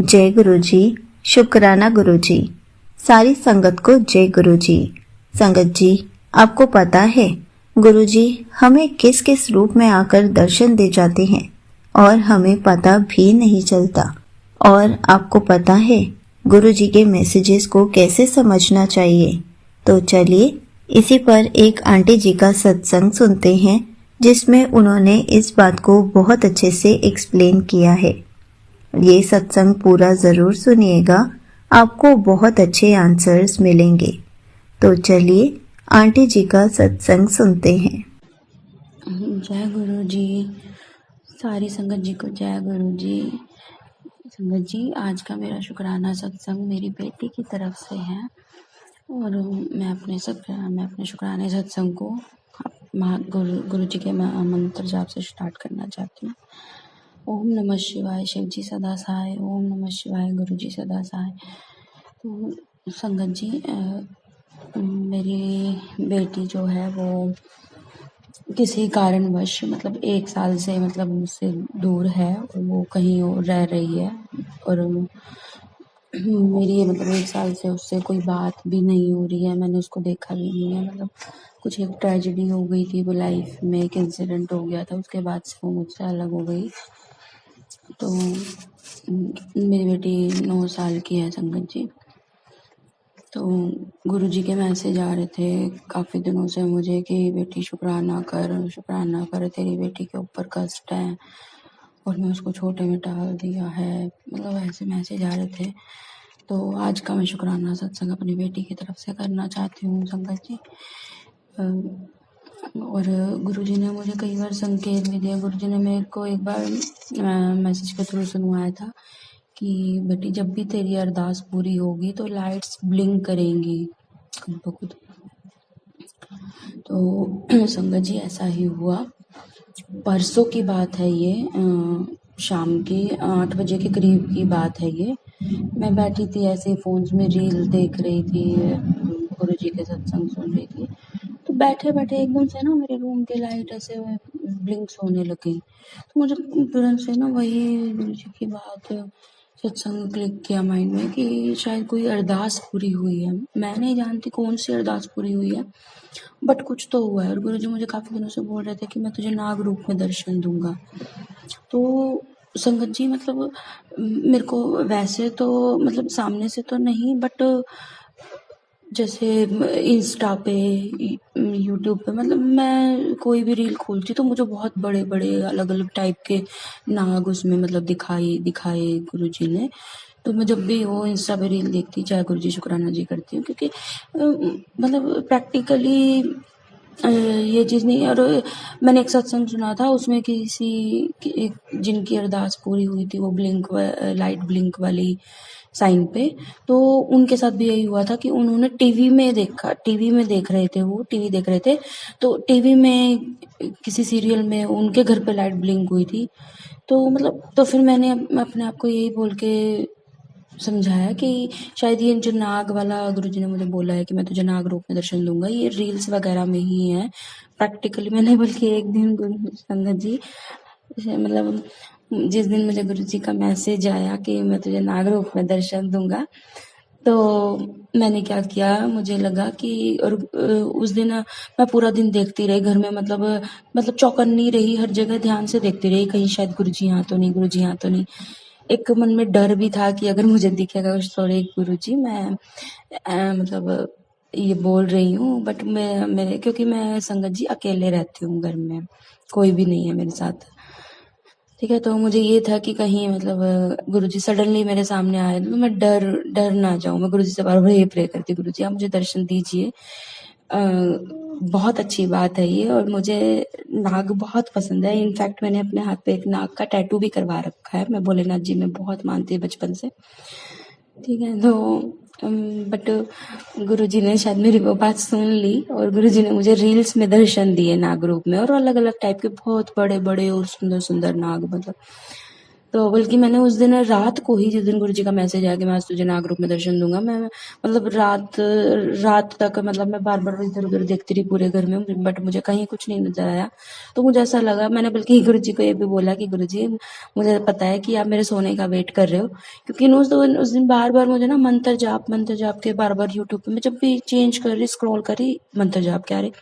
जय गुरु जी। शुक्राना गुरु जी। सारी संगत को जय गुरु जी। संगत जी, आपको पता है गुरु जी हमें किस किस रूप में आकर दर्शन दे जाते हैं और हमें पता भी नहीं चलता। और आपको पता है गुरु जी के मैसेजेस को कैसे समझना चाहिए। तो चलिए इसी पर एक आंटी जी का सत्संग सुनते हैं जिसमें उन्होंने इस बात को बहुत अच्छे से एक्सप्लेन किया है। ये सत्संग पूरा जरूर सुनिएगा, आपको बहुत अच्छे आंसर्स मिलेंगे। तो चलिए आंटी जी का सत्संग सुनते हैं। जय गुरु जी। सारी संगत जी को जय गुरु जी। संगत जी, आज का मेरा शुक्राना सत्संग मेरी बेटी की तरफ से है और मैं अपने शुक्राने सत्संग को गुरु जी के मंत्र जाप से स्टार्ट करना चाहती हूँ। ओम नमः शिवाय। शिव जी सदा सहाय। ओम नमः शिवाय। गुरु जी सदा सहाय। तो संगत जी, मेरी बेटी जो है वो किसी कारणवश मतलब 1 साल से मतलब मुझसे दूर है और वो कहीं और रह रही है और मेरी मतलब 1 साल से उससे कोई बात भी नहीं हो रही है। मैंने उसको देखा भी नहीं है। मतलब कुछ एक ट्रेजेडी हो गई थी वो लाइफ में, एक इंसिडेंट हो गया था, उसके बाद से वो मुझसे अलग हो गई। तो मेरी बेटी 9 साल की है संगत जी। तो गुरु जी के मैसेज आ रहे थे काफ़ी दिनों से मुझे कि बेटी शुक्राना कर, तेरी बेटी के ऊपर कष्ट है और मैं उसको छोटे में टाल दिया है। मतलब ऐसे मैसेज आ रहे थे। तो आज का मैं शुक्राना सत्संग अपनी बेटी की तरफ से करना चाहती हूँ संगत जी। और गुरु जी ने मुझे कई बार संकेत भी दिया। गुरु जी ने मेरे को एक बार मैसेज के थ्रू सुनवाया था कि बेटी जब भी तेरी अरदास पूरी होगी तो लाइट्स ब्लिंक करेंगी खुद ब खुद। तो संगत जी ऐसा ही हुआ। परसों की बात है ये, शाम की 8 बजे के करीब की बात है ये। मैं बैठी थी ऐसे फोन्स में रील देख रही थी, गुरु जी के सत्संग सुन रही थी। तो बैठे बैठे एकदम से ना मेरे रूम की लाइट ऐसे ब्लिंक्स होने लगी। तो मुझे तुरंत से ना वही गुरु जी की बात सत्संग क्लिक किया माइंड में कि शायद कोई अरदास पूरी हुई है। मैं नहीं जानती कौन सी अरदास पूरी हुई है, बट कुछ तो हुआ है। और गुरु जी मुझे काफ़ी दिनों से बोल रहे थे कि मैं तुझे नाग रूप में दर्शन दूंगा। तो संगत जी मतलब मेरे को वैसे तो मतलब सामने से तो नहीं, बट जैसे इंस्टा पे, यूट्यूब पे, मतलब मैं कोई भी रील खोलती तो मुझे बहुत बड़े बड़े अलग अलग टाइप के नाग उसमें मतलब दिखाए गुरु जी ने। तो मैं जब भी वो इंस्टा पे रील देखती, चाहे गुरु जी शुक्राना जी करती हूँ, क्योंकि मतलब प्रैक्टिकली ये चीज़ नहीं। और मैंने एक सत्संग सुना था उसमें जिनकी अरदास पूरी हुई थी, वो लाइट ब्लिंक वाली साइन पे। तो उनके साथ भी यही हुआ था कि उन्होंने टीवी में देख रहे थे, वो टीवी देख रहे थे। तो टीवी में किसी सीरियल में उनके घर पे लाइट ब्लिंक हुई थी। तो मतलब तो फिर मैंने अपने आप को यही बोल के समझाया कि शायद ये जो नाग वाला गुरुजी ने मुझे बोला है कि मैं तुझे नाग रूप में दर्शन दूंगा, ये रील्स वगैरह में ही है। प्रैक्टिकली मैंने बल्कि एक दिन गुरु संगत जी मतलब जिस दिन मुझे गुरु जी का मैसेज आया कि मैं तुझे नाग रूप में दर्शन दूंगा, तो मैंने क्या किया, मुझे लगा कि और उस दिन मैं पूरा दिन देखती रही घर में, मतलब चौकन्नी रही, हर जगह ध्यान से देखती रही कहीं शायद गुरु जी यहाँ तो नहीं, गुरु जी यहाँ तो नहीं। एक मन में डर भी था कि अगर मुझे दिखेगा, सॉरी गुरु जी मैं मतलब ये बोल रही हूँ, बट मेरे क्योंकि मैं संगत जी अकेले रहती हूँ घर में, कोई भी नहीं है मेरे साथ, ठीक है। तो मुझे ये था कि कहीं मतलब गुरुजी सडनली मेरे सामने आए तो मैं डर ना जाऊं। मैं गुरुजी से बार बार ये प्रे करती, गुरुजी आप मुझे दर्शन दीजिए। बहुत अच्छी बात है ये, और मुझे नाग बहुत पसंद है। इनफैक्ट मैंने अपने हाथ पे एक नाग का टैटू भी करवा रखा है। मैं भोलेनाथ जी में बहुत मानती हूँ बचपन से, ठीक है। तो बट गुरुजी ने शायद मेरी वो बात सुन ली और गुरुजी ने मुझे रील्स में दर्शन दिए नाग रूप में, और अलग अलग टाइप के बहुत बड़े बड़े और सुंदर सुंदर नाग। मतलब तो बल्कि मैंने उस दिन रात को ही, जिस दिन गुरुजी का मैसेज आया कि मैं आज तुझे नाग रूप में दर्शन दूंगा, मैं मतलब रात रात तक मतलब मैं बार बार इधर उधर देखती रही पूरे घर में, बट मुझे कहीं कुछ नहीं नजर आया। तो मुझे ऐसा लगा, मैंने बल्कि गुरुजी को ये भी बोला कि गुरुजी मुझे पता है कि आप मेरे सोने का वेट कर रहे हो, क्योंकि उस दिन बार बार मुझे ना मंत्र जाप के बार बार यूट्यूब पे मैं जब भी चेंज कर रही स्क्रॉल कर रही मंत्र जाप के आ रही।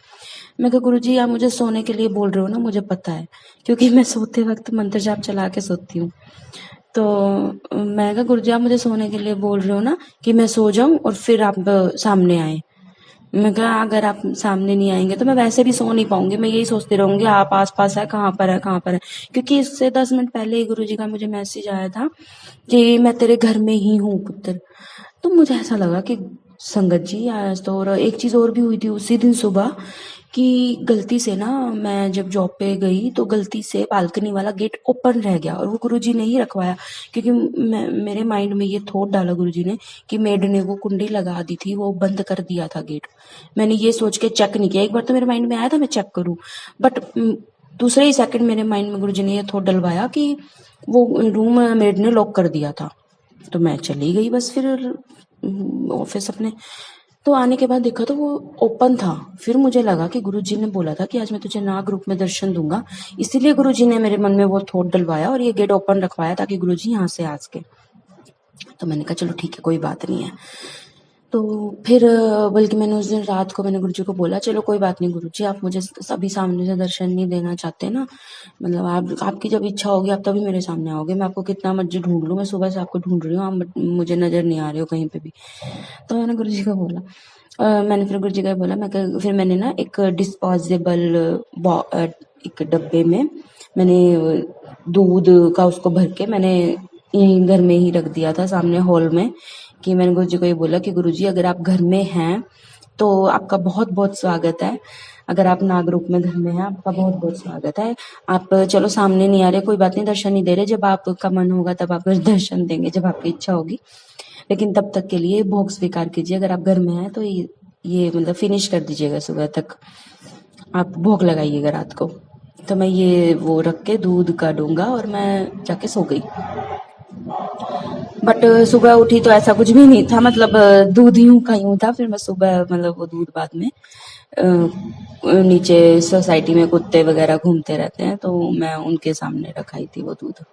मैं कहा गुरुजी आप मुझे सोने के लिए बोल रहे हो ना, मुझे पता है, क्योंकि मैं सोते वक्त मंत्र जाप चला के सोती हूँ। तो मैं कहा गुरुजी आप मुझे सोने के लिए बोल रहे हो ना कि मैं सो जाऊं और फिर आप सामने आए। मैं कहा अगर आप सामने नहीं आएंगे तो मैं वैसे भी सो नहीं पाऊंगी, मैं यही सोचती रहूंगी आप आस पास है, कहाँ पर है, कहाँ पर है, क्योंकि इससे 10 मिनट पहले ही गुरुजी का मुझे मैसेज आया था कि मैं तेरे घर में ही हूँ पुत्र। तो मुझे ऐसा लगा कि संगत जी आज तो, और एक चीज और भी हुई थी उसी दिन सुबह कि गलती से ना मैं जब जॉब पे गई तो गलती से बालकनी वाला गेट ओपन रह गया, और वो गुरुजी ने ही रखवाया, क्योंकि मेरे माइंड में ये थॉट डाला गुरुजी ने कि मेड ने वो कुंडी लगा दी थी, वो बंद कर दिया था गेट। मैंने ये सोच के चेक नहीं किया, एक बार तो मेरे माइंड में आया था मैं चेक करूं, बट दूसरे ही सेकंड मेरे माइंड में गुरुजी ने ये थॉट डलवाया कि वो रूम मेड ने लॉक कर दिया था। तो मैं चली गई बस फिर ऑफिस अपने। तो आने के बाद देखा तो वो ओपन था। फिर मुझे लगा कि गुरुजी ने बोला था कि आज मैं तुझे नाग रूप में दर्शन दूंगा, इसीलिए गुरुजी ने मेरे मन में वो थॉट डलवाया और ये गेट ओपन रखवाया ताकि गुरुजी यहाँ से आ सके। तो मैंने कहा चलो ठीक है, कोई बात नहीं है। तो फिर बल्कि मैंने उस दिन रात को मैंने गुरुजी को बोला चलो कोई बात नहीं गुरुजी, आप मुझे अभी सामने से दर्शन नहीं देना चाहते ना, मतलब आपकी जब इच्छा होगी आप तभी मेरे सामने आओगे, मैं आपको कितना मर्जी ढूंढ लूँ, मैं सुबह से आपको ढूंढ रही हूँ, आप मुझे नजर नहीं आ रहे हो कहीं पे भी। तो मैंने गुरुजी को बोला मैंने फिर गुरुजी को बोला फिर मैंने ना एक डिस्पोजेबल एक डब्बे में मैंने दूध का उसको भर के मैंने यहीं घर में ही रख दिया था सामने हॉल में, कि मैंने गुरुजी को ये बोला कि गुरुजी अगर आप घर में हैं तो आपका बहुत बहुत स्वागत है, अगर आप नाग रूप में घर में हैं आपका बहुत बहुत स्वागत है, आप चलो सामने नहीं आ रहे कोई बात नहीं, दर्शन नहीं दे रहे, जब आपका मन होगा तब आप दर्शन देंगे, जब आपकी इच्छा होगी, लेकिन तब तक के लिए भोग स्वीकार कीजिए, अगर आप घर में हैं तो ये मतलब फिनिश कर दीजिएगा, सुबह तक आप भोग लगाइएगा रात को। तो मैं ये वो रख के दूध का डूंगा और मैं जाके सो गई। बट सुबह उठी तो ऐसा कुछ भी नहीं था, मतलब दूध यूं का यूं था। फिर मैं सुबह मतलब वो दूध बाद में नीचे सोसाइटी में कुत्ते वगैरह घूमते रहते हैं तो मैं उनके सामने रखाई थी वो दूध।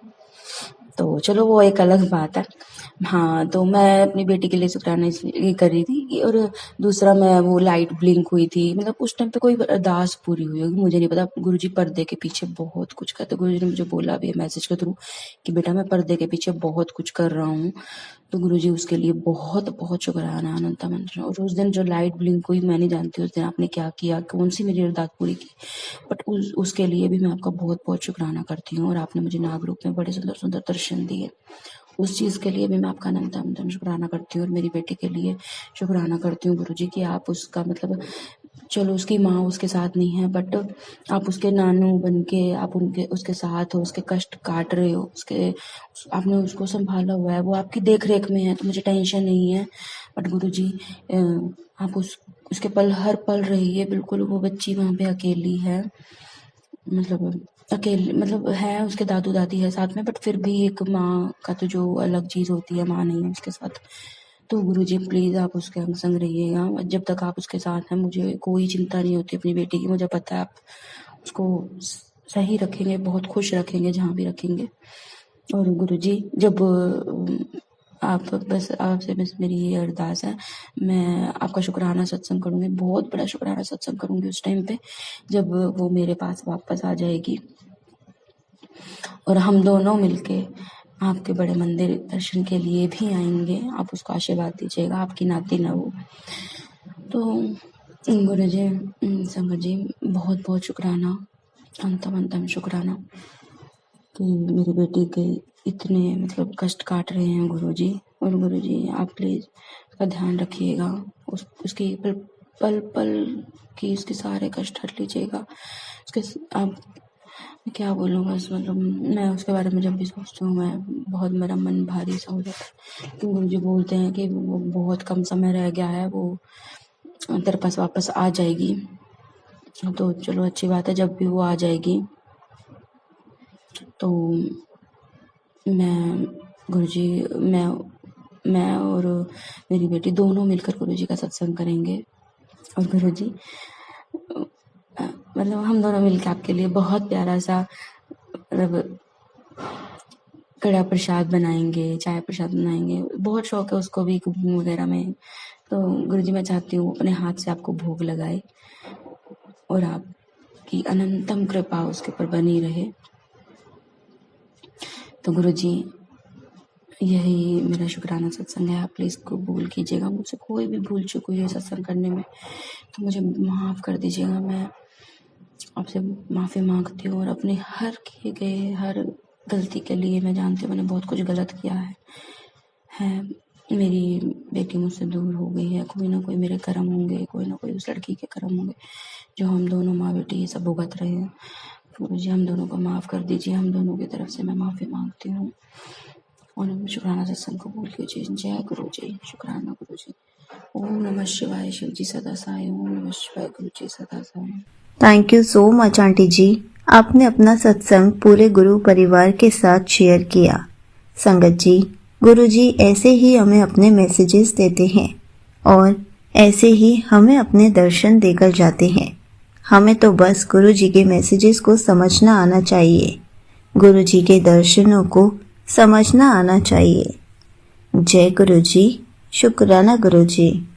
तो चलो वो एक अलग बात है। हाँ, तो मैं अपनी बेटी के लिए शुक्राना इसलिए कर रही थी, और दूसरा मैं वो लाइट ब्लिंक हुई थी, मतलब उस टाइम पे कोई अरदास पूरी हुई होगी, मुझे नहीं पता। गुरुजी पर्दे के पीछे बहुत कुछ करते, गुरुजी ने मुझे बोला भी मैसेज के थ्रू कि बेटा मैं पर्दे के पीछे बहुत कुछ कर रहा हूँ। तो गुरुजी उसके लिए बहुत बहुत शुक्राना, अनंत मंत्र। और उस दिन जो लाइट ब्लिंक हुई मैं नहीं जानती उस दिन आपने क्या किया, कौन सी मेरी अरदास पूरी की, बट उसके लिए भी मैं आपका बहुत बहुत शुक्राना करती हूँ, और आपने मुझे नाग रूप में बड़े सुंदर सुंदर दर्शन दिए, उस चीज़ के लिए भी मैं आपका अनंत अनंत शुक्राना करती हूँ। और मेरी बेटी के लिए शुक्राना करती हूँ गुरुजी कि आप उसका मतलब, चलो उसकी माँ उसके साथ नहीं है, बट आप उसके नानू बन के आप उसके साथ हो, उसके कष्ट काट रहे हो, आपने उसको संभाला हुआ है, वो आपकी देख रेख में है, तो मुझे टेंशन नहीं है। बट गुरुजी आप उसके हर पल रहिए, बिल्कुल वो बच्ची वहाँ पे अकेली है, मतलब अकेले मतलब है, उसके दादू दादी है साथ में, बट फिर भी एक माँ का तो जो अलग चीज होती है, माँ नहीं है उसके साथ। तो गुरुजी प्लीज आप उसके अंग संग रहिएगा, जब तक आप उसके साथ हैं मुझे कोई चिंता नहीं होती अपनी बेटी की, मुझे पता है आप उसको सही रखेंगे, बहुत खुश रखेंगे जहाँ भी रखेंगे। और गुरुजी जब आप बस आपसे बस मेरी ये अरदास है, मैं आपका शुक्राना सत्संग करूंगी, बहुत बड़ा शुक्राना सत्संग करूंगी उस टाइम पे जब वो मेरे पास वापस आ जाएगी, और हम दोनों मिलके आपके बड़े मंदिर दर्शन के लिए भी आएंगे, आप उसको आशीर्वाद दीजिएगा, आपकी नाती ना वो। तो गुरुजी संगत जी बहुत बहुत शुक्राना, अंतम अंतम शुक्राना कि मेरी बेटी के इतने मतलब कष्ट काट रहे हैं गुरुजी। और गुरुजी आप प्लीज उसका ध्यान रखिएगा, उसकी पल पल पल की उसके सारे कष्ट हट लीजिएगा, उसके आप क्या बोलूँ बस, मतलब मैं उसके बारे में जब भी सोचती हूँ मैं बहुत, मेरा मन भारी सा हो जाता है, क्योंकि गुरुजी बोलते हैं कि वो बहुत कम समय रह गया है, वो तेरे पास वापस आ जाएगी। तो चलो अच्छी बात है, जब भी वो आ जाएगी तो मैं गुरुजी मैं और मेरी बेटी दोनों मिलकर गुरुजी का सत्संग करेंगे। और गुरुजी मतलब हम दोनों मिलकर आपके लिए बहुत प्यारा सा मतलब कड़ा प्रसाद बनाएंगे, चाय प्रसाद बनाएंगे। बहुत शौक है उसको भी कुकिंग वगैरह में। तो गुरुजी मैं चाहती हूँ अपने हाथ से आपको भोग लगाए और आपकी अनंतम कृपा उसके ऊपर बनी रहे। तो गुरुजी यही मेरा शुक्राना सत्संग है। आप प्लीज़ कबूल कीजिएगा। मुझसे कोई भी भूल चूक हुई है सत्संग करने में तो मुझे माफ़ कर दीजिएगा। मैं आपसे माफ़ी मांगती हूँ और अपने हर किए गए हर गलती के लिए मैं जानती हूँ मैंने बहुत कुछ गलत किया है। मेरी बेटी मुझसे दूर हो गई है। कोई ना कोई मेरे कर्म होंगे, कोई ना कोई उस लड़की के कर्म होंगे जो हम दोनों माँ बेटी ये सब भुगत रहे हैं। गुरुजी हम दोनों को माफ़ कर दीजिए। हम दोनों की तरफ से मैं माफ़ी मांगती हूँ और शुक्राना सत्संग कबूल कीजिए। जय गुरु जी। शुक्राना गुरु जी। ओम नमः शिवाय। शिव जी सदा साई। ओम नमः शिवाय। गुरु जी सदा Sai. Thank you so much aunty ji, आपने अपना सत्संग पूरे गुरु परिवार के साथ शेयर किया। संगत जी, गुरु जी ऐसे ही हमें अपने मैसेजेस देते हैं और ऐसे ही हमें अपने दर्शन देकर जाते हैं। हमें तो बस गुरु जी के मैसेजेस को समझना आना चाहिए, गुरु जी के दर्शनों को समझना आना चाहिए। जय गुरु जी। शुक्राना गुरु जी।